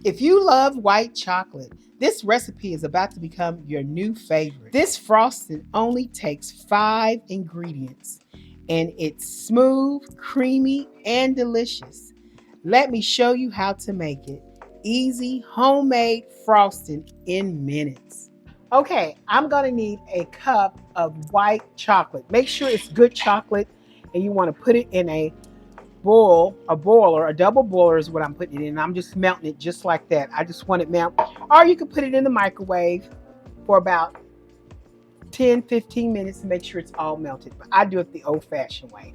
If you love white chocolate, this recipe is about to become your new favorite. This frosting only takes 5 ingredients and it's smooth, creamy, and delicious. Let me show you how to make it. Easy homemade frosting in minutes. Okay, I'm gonna need a cup of white chocolate. Make sure it's good chocolate and you want to put it in a boiler, a double boiler is what I'm putting it in. I'm just melting it just like that. I just want it melt. Or you can put it in the microwave for about 10-15 minutes to make sure it's all melted. But I do it the old-fashioned way.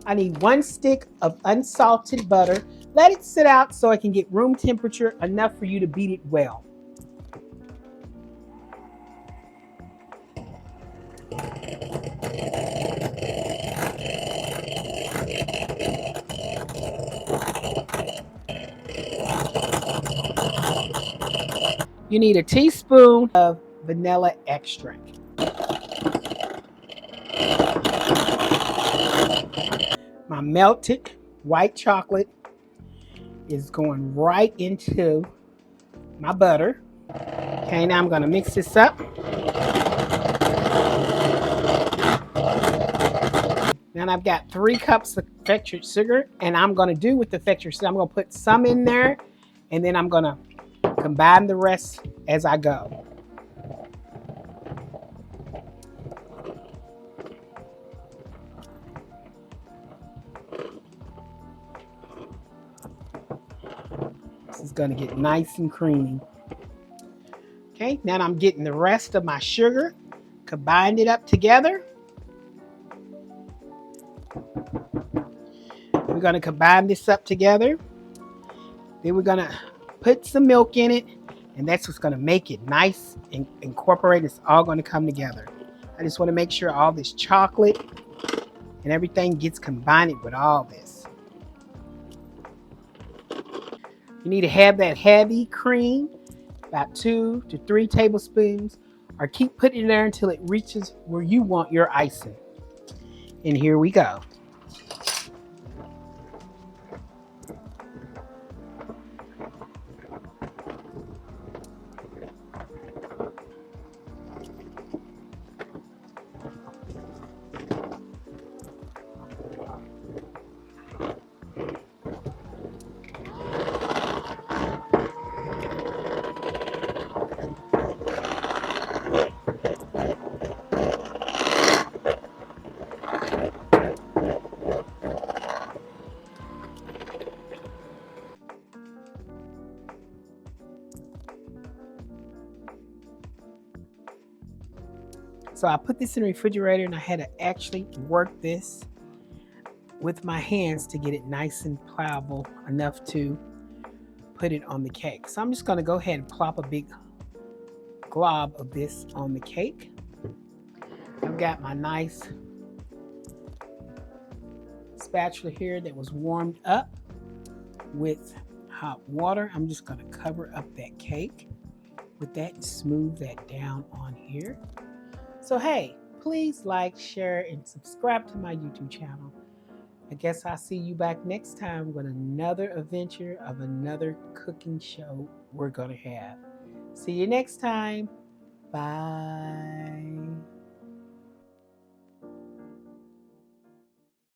I need 1 stick of unsalted butter. Let it sit out so it can get room temperature enough for you to beat it well. You need a teaspoon of vanilla extract. My melted white chocolate is going right into my butter. Okay, now I'm going to mix this up. Now I've got 3 cups of textured sugar, and I'm going to do with the textured sugar, I'm going to put some in there, and then I'm going to combine the rest as I go. This is going to get nice and creamy. Okay, now I'm getting the rest of my sugar, combined it up together. We're going to combine this up together. Then we're going to put some milk in it, and that's what's going to make it nice and incorporate. It's all going to come together. I just want to make sure all this chocolate and everything gets combined with all this. You need to have that heavy cream, about 2 to 3 tablespoons, or keep putting it there until it reaches where you want your icing. And here we go. So I put this in the refrigerator, and I had to actually work this with my hands to get it nice and pliable enough to put it on the cake. So I'm just going to go ahead and plop a big glob of this on the cake. I've got my nice spatula here that was warmed up with hot water. I'm just going to cover up that cake with that and smooth that down on here. So hey, please like, share, and subscribe to my YouTube channel. I guess I'll see you back next time with another adventure of another cooking show we're going to have. See you next time. Bye.